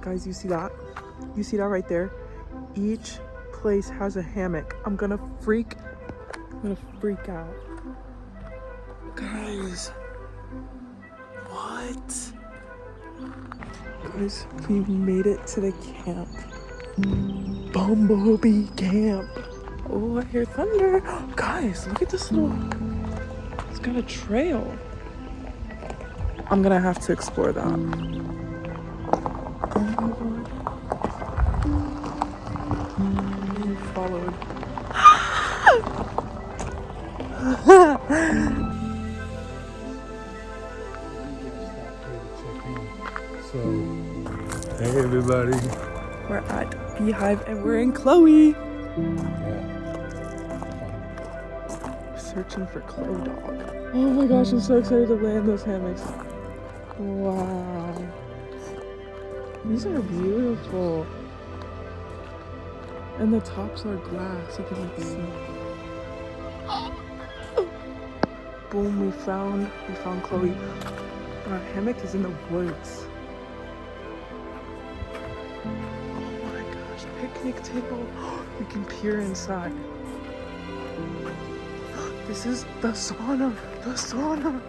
Guys, you see that? You see that right there? Each place has a hammock. I'm gonna freak out. Guys, what? Guys, we made it to the camp. Bumblebee camp. Oh, I hear thunder. Guys, look at this little, it's got a trail. I'm gonna have to explore that. Oh my god. You followed. So, hey everybody. We're at Beehive and we're in Chloe. Searching for Chloe dog. Oh my gosh, I'm so excited to land those hammocks. Wow. These are beautiful. And the tops are glass, you can like see. Boom, we found Chloe. And our hammock is in the woods. Oh my gosh, picnic table. You can peer inside. This is the sauna. The sauna.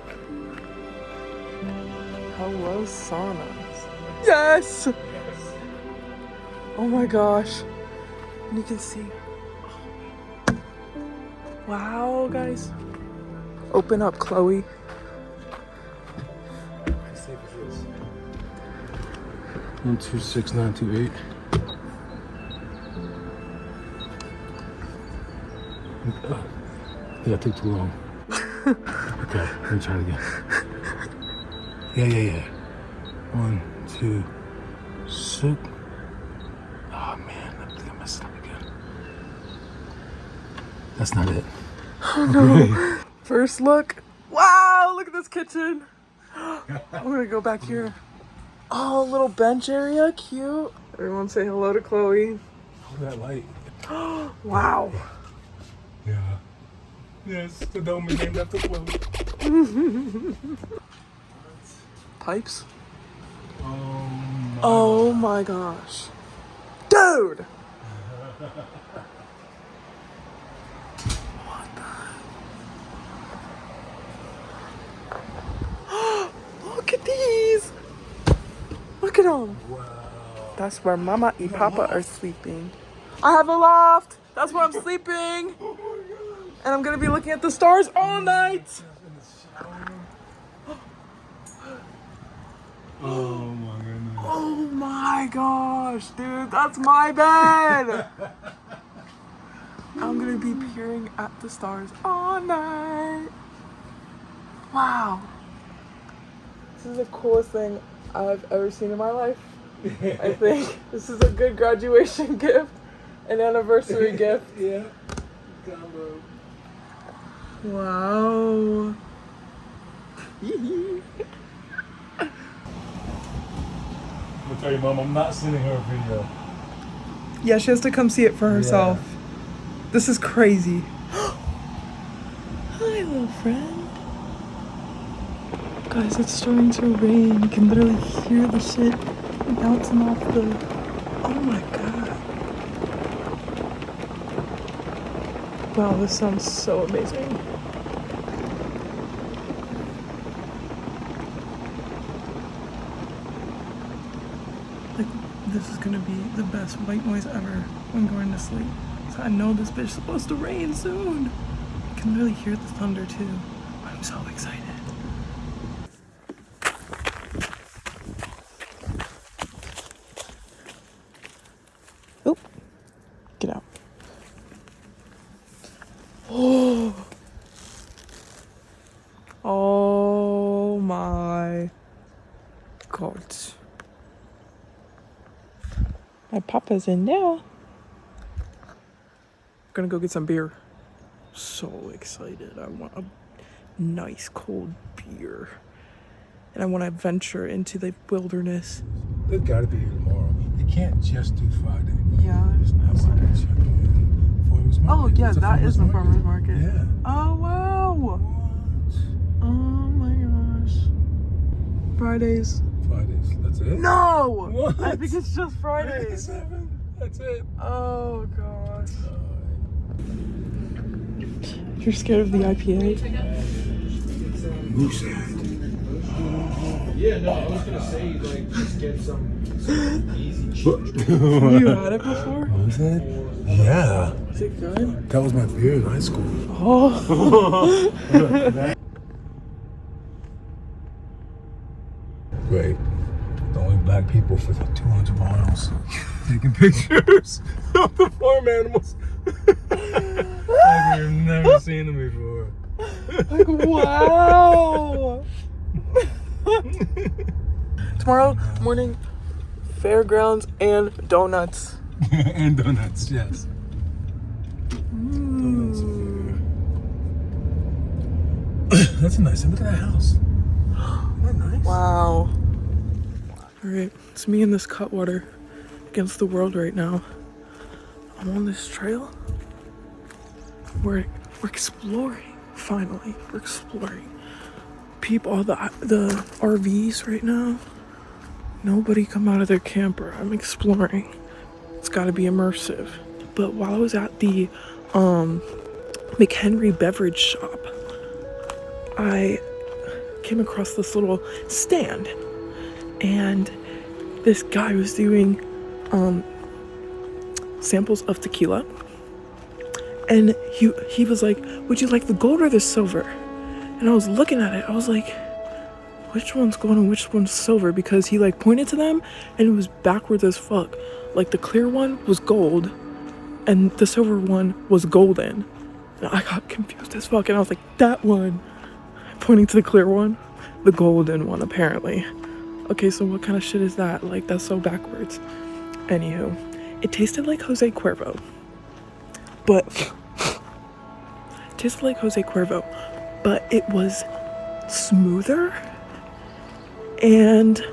Hello, saunas. Yes! Oh my gosh. And you can see. Wow, guys. Open up, Chloe. How safe is this? 126928. I think I took too long. Okay, let me try it again. Yeah. 1, 2, 6. Oh man, I think I messed up again. That's not it. Oh no. Okay. First look. Wow, look at this kitchen. I'm gonna go back here. Oh, little bench area, cute. Everyone say hello to Chloe. Look at that light. Wow. Yeah. Yes, the dome is named after Chloe. Pipes? Oh Oh my gosh. Dude! What the? Look at these! Look at them. wow. That's where Mama and Papa are sleeping. I have a loft. That's where I'm sleeping. And I'm gonna be looking at the stars all night. Oh my goodness. Oh my gosh, dude, that's my bed. I'm gonna be peering at the stars all night. Wow. This is the coolest thing I've ever seen in my life. I think this is a good graduation gift, an anniversary gift. Yeah. Combo. Wow. I'm gonna tell your mom I'm not sending her a video. Yeah, she has to come see it for herself. Yeah. This is crazy. Hi, little friend. Guys, it's starting to rain. You can literally hear the shit bouncing off the... Oh my god. Wow, this sounds so amazing. Like, this is gonna be the best white noise ever when going to sleep. So I know this bitch is supposed to rain soon. I can really hear the thunder too. I'm so excited. Oh, get out. Oh. Oh my god. My papa's in there. Gonna go get some beer. So excited. I want a nice cold beer. And I want to venture into the wilderness. They've got to be here tomorrow. They can't just do Friday. Yeah, there's no way. Farmers market. Oh yeah, It's a that is the farmers farmer's market. Yeah. Oh wow. What? Oh my gosh. Fridays. Fridays. That's it? No! What? I think it's just Fridays. 7. That's it. Oh gosh. You're scared of the IPA? Moose head. Yeah, no, I was gonna say, like, just get some easy cheap. You had it before? Moose head? Yeah. Is it good? That was my beer in high school. Oh. Great. The only black people for the 200 miles taking pictures of the farm animals. Like we've never seen them before. Like, wow. Tomorrow morning, fairgrounds and donuts. And donuts, yes. Donuts and beer. That's a nice. Look at that house. Isn't that nice? Wow. Alright, it's me in this cutwater against the world right now. I'm on this trail. We're exploring, finally. We're exploring. Peep all the RVs right now. Nobody come out of their camper. I'm exploring. It's gotta be immersive. But while I was at the McHenry beverage shop, I came across this little stand, and this guy was doing samples of tequila, and he was like, would you like the gold or the silver? And I was looking at it, I was like, which one's gold and which one's silver? Because he like pointed to them and it was backwards as fuck. Like the clear one was gold and the silver one was golden. And I got confused as fuck and I was like, that one, pointing to the clear one, the golden one apparently. Okay, so what kind of shit is that? Like, that's so backwards. Anywho, it tasted like Jose Cuervo, but it was smoother and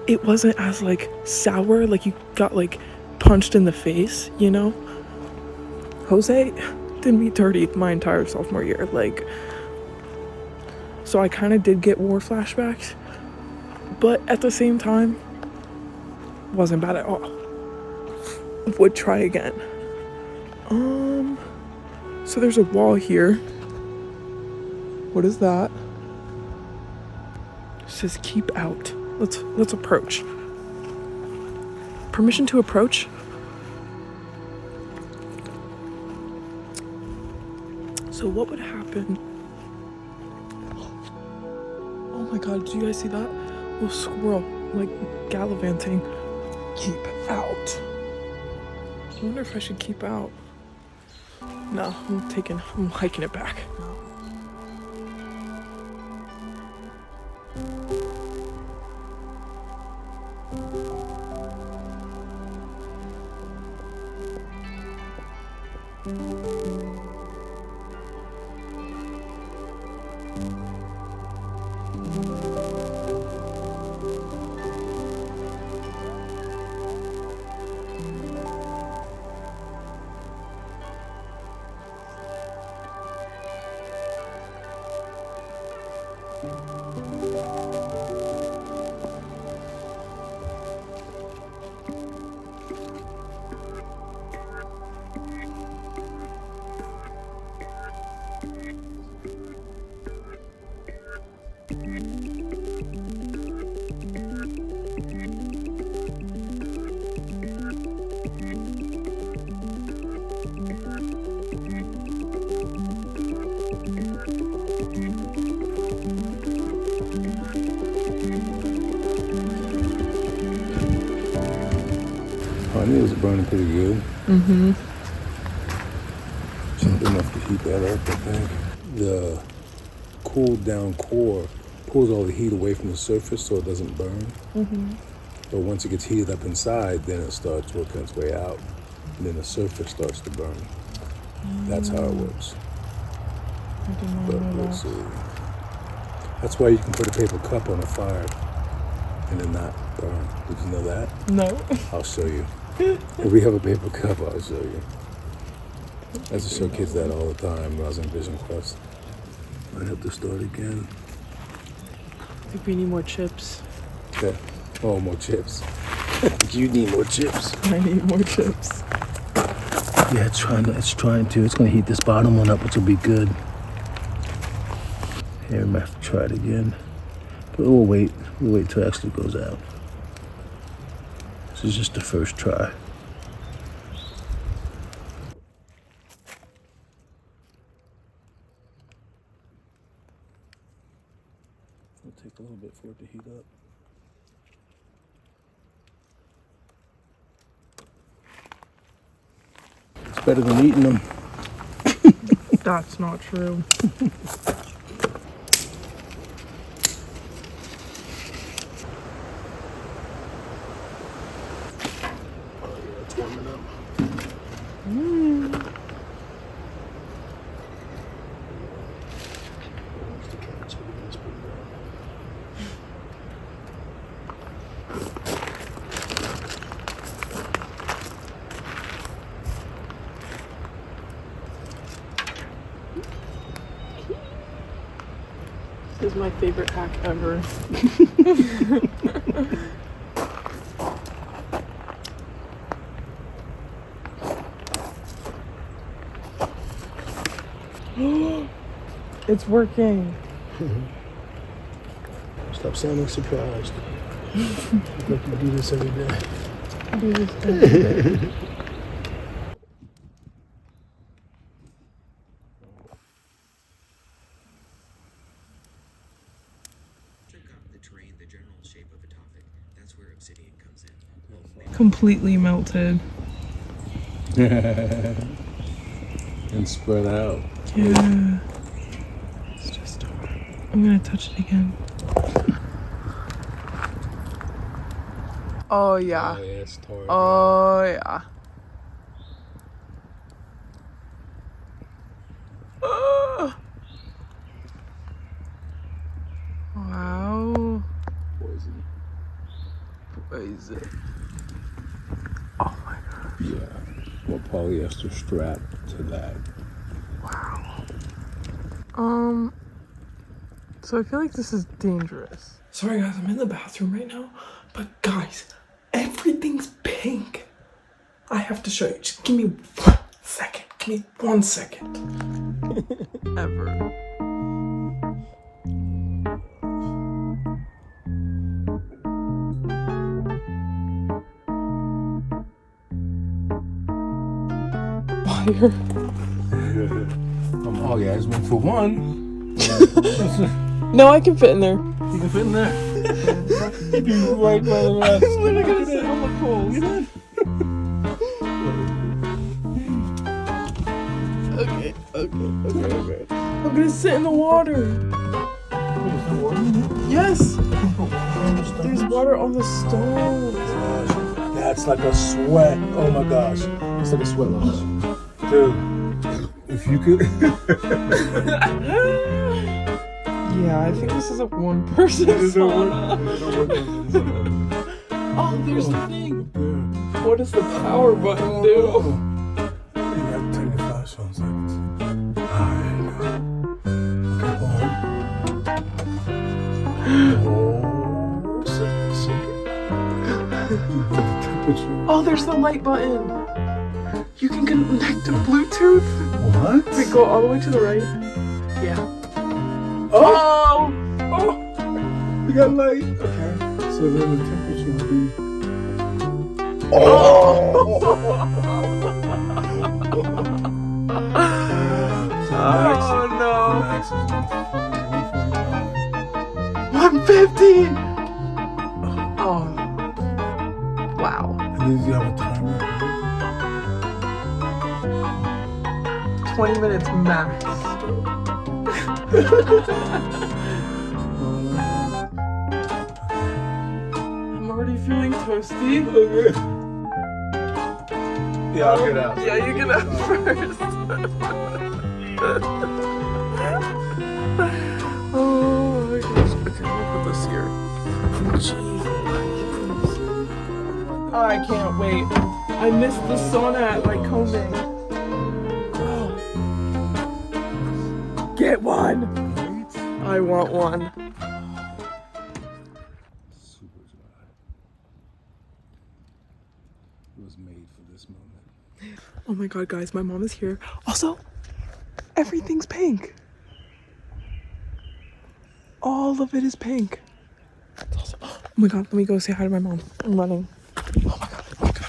it wasn't as like sour, like you got like punched in the face, you know? Jose did me dirty my entire sophomore year, like, so I kind of did get war flashbacks, but at the same time, wasn't bad at all. Would try again. So there's a wall here. What is that? It says keep out. Let's approach. Permission to approach? So what would happen? Oh my god, do you guys see that? Little squirrel, like, gallivanting. Keep out. I wonder if I should keep out. No, I'm hiking it back. I knew it was burning pretty good. Mm-hmm. Just enough to heat that up, I think. The cooled down core pulls all the heat away from the surface so it doesn't burn. Mm-hmm. But once it gets heated up inside, then it starts working its way out. And then the surface starts to burn. That's how it works. I didn't But know we'll that. see. That's why you can put a paper cup on a fire and then not burn. Did you know that? No. I'll show you. If we have a paper cup, I'll show you. I used to show kids that all the time when I was in Vision Quest. I have to start again. I think we need more chips. Yeah. Oh, more chips. You need more chips. I need more chips. Yeah, it's trying to. It's gonna heat this bottom one up, which will be good. Here, I'm gonna have to try it again. But we'll wait. We'll wait till it actually goes out. This is just the first try. It'll take a little bit for it to heat up. It's better than eating them. That's not true. It's warming up. This is my favorite hack ever. It's working. Stop sounding surprised. Look like you do this every day. I do this every day. The general shape of a topic. That's where obsidian comes in. Completely melted. And spread out. Yeah. It's just. I'm gonna touch it again. Oh yeah. Oh, yeah, it's tart. Oh yeah. Wow. Poison. Poison. Oh my god. Yeah. Well, polyester strap to that. Wow. So I feel like this is dangerous. Sorry guys, I'm in the bathroom right now, but guys, everything's pink. I have to show you. Just give me 1 second. Give me 1 second. Ever. Fire. Oh yeah, there's one for one. No, I can fit in there. You can fit in there. You'd be right by the rest. I'm literally gonna sit on the coals. Okay. I'm gonna sit in the water. Yes. There's water on the stone. That's like a sweat. Oh my gosh. It's like a sweat lodge. Dude, if you could. Yeah, I think this is a one-person sauna. Oh, there's the thing. What does the power button do? You gotta turn your flash on seconds. Oh, there's the light button. You can connect to Bluetooth. What? Wait, go all the way to the right. Yeah. Oh! You got light. Okay. So then the temperature would be. Oh! Oh no! Max is 150. Oh. Wow. And then you have a timer. 20 minutes max. I'm already feeling toasty. Okay. Yeah, I'll get out. Yeah, you get out first. Oh my gosh. Okay, I'm gonna put this here. Oh, I can't wait. I missed the sauna at Lycoming. Oh. Get one. I want one. Super. was made for this moment. Oh my god, guys, my mom is here. Also, everything's pink. All of it is pink. It's also, oh my god, let me go say hi to my mom. I'm running. Oh my god, oh my god.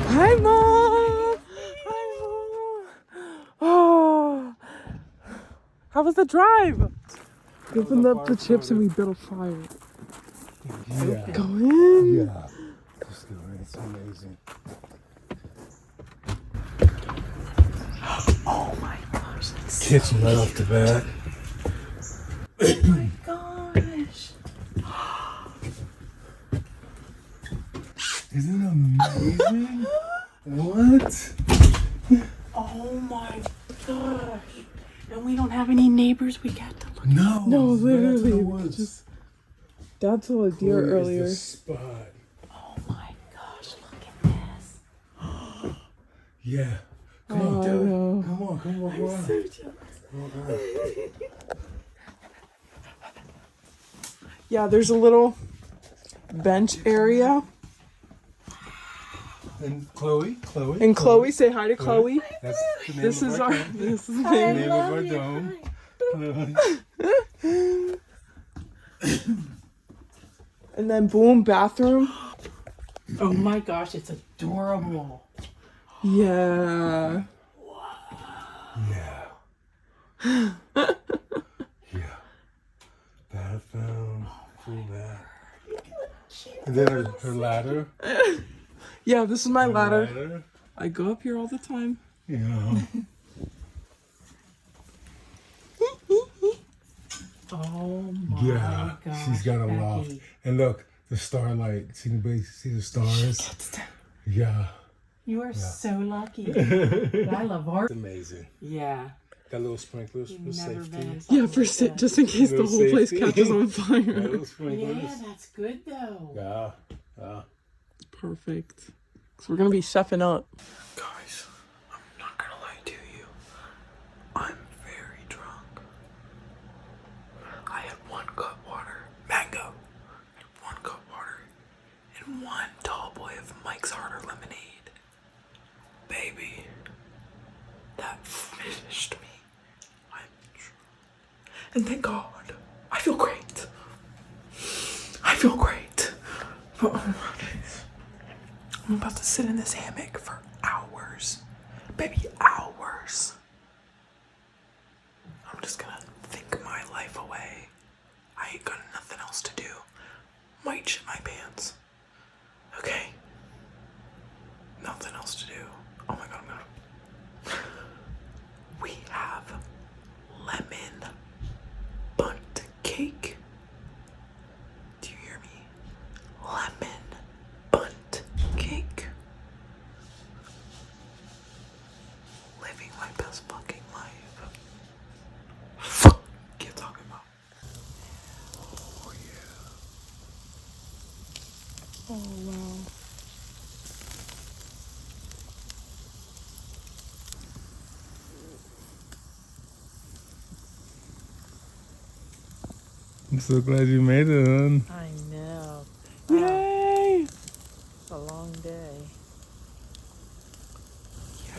Hi, Mom. Hi, Mom. Oh, how was the drive? We opened up the chips and we built a fire. Yeah. Go in. Yeah. Just go in. It's amazing. Oh my gosh. Kitchen right off the bat. Oh my gosh. Isn't it amazing? What? Oh my gosh. And we don't have any neighbors we get to look at. No. No, it's right out to literally. the woods. Just, Dad saw a deer Where is earlier. the spot? Oh my gosh, look at this. Yeah. Come Oh, on, I do know. it. Come on, come on, come on. So jealous. Yeah, there's a little bench area. And Chloe. And Chloe, say hi to Chloe. That's the name This of is our our, dome. this is the The name. name of our dome. And then boom, bathroom. Oh my gosh, it's adorable. Yeah. Yeah. Yeah. Bathroom. Full bath. And then her ladder. Yeah, this is my Her ladder. I go up here all the time. Yeah. Oh my Yeah. gosh. She's got a loft. Becky. And look, the starlight. See the stars? Yeah. You are so lucky. But I love art. It's amazing. Yeah. Got little sprinklers You've for never safety. been in Yeah, something for like that. just in case the No whole place safety. catches on Got fire. little sprinklers. Yeah, that's good though. Yeah. Yeah. It's perfect. So we're gonna be chefing up. Guys, I'm not gonna lie to you. I'm very drunk. I had 1 cup water, mango. I had 1 cup water and 1 tall boy of Mike's Harder lemonade. Baby, that finished me. I'm drunk. And thank God, I feel great. I feel great. But oh my days. I'm about to sit in this hammock for hours. Baby, hours. I'm just gonna think my life away. I ain't got nothing else to do. Might shit my pants. Okay? Nothing else to do. Oh my god, I'm gonna... We have lemon bunt cake. Do you hear me? Lemon bunt cake. Living my best fucking life. Fuck you talking about? Oh yeah. Oh wow. I'm so glad you made it, hon. I know. Yay! It's a long day.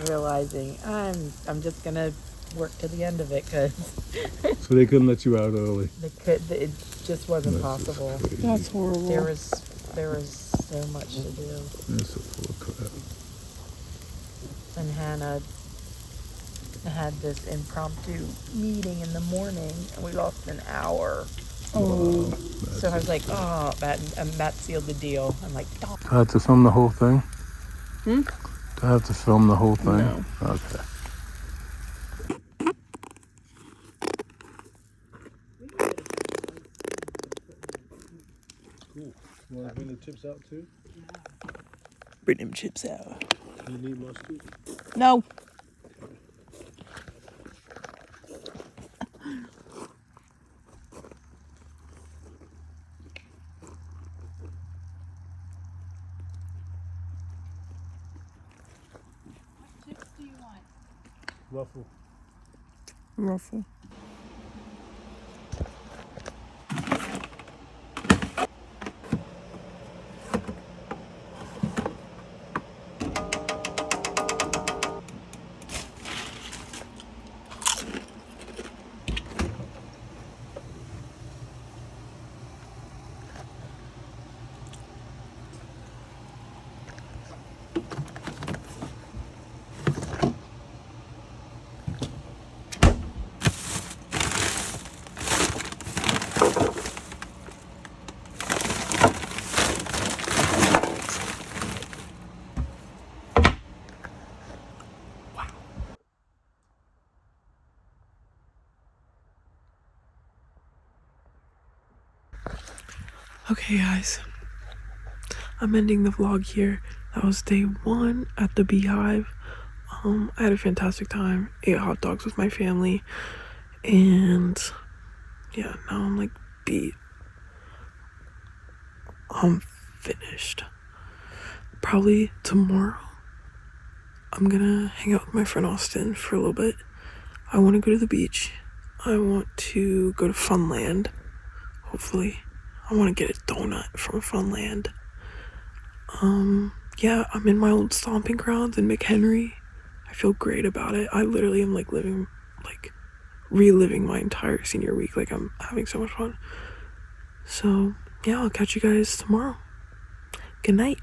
Realizing I'm just gonna work to the end of it because So they couldn't let you out early. it just wasn't That's just possible. crazy. That's horrible. There was so much to do. That's so full of crap. And Hannah had this impromptu meeting in the morning and we lost an hour. Oh. So I was like, oh, that sealed the deal. I'm like, oh. Do I have to film the whole thing? Hmm? Do I have to film the whole thing? No. Okay. Cool. You want to bring the chips out too? Bring them chips out. Do you need mustard? No. Ruffle. Ruffle. Okay, guys. I'm ending the vlog here. That was day 1 at the Beehive. I had a fantastic time. Ate hot dogs with my family. And yeah, now I'm like beat. I'm finished. Probably tomorrow I'm gonna hang out with my friend Austin for a little bit. I want to go to the beach. I want to go to Funland. Hopefully. I want to get a donut from Funland. Yeah, I'm in my old stomping grounds in McHenry. I feel great about it. I literally am like reliving my entire senior week. Like, I'm having so much fun. So yeah, I'll catch you guys tomorrow. Good night.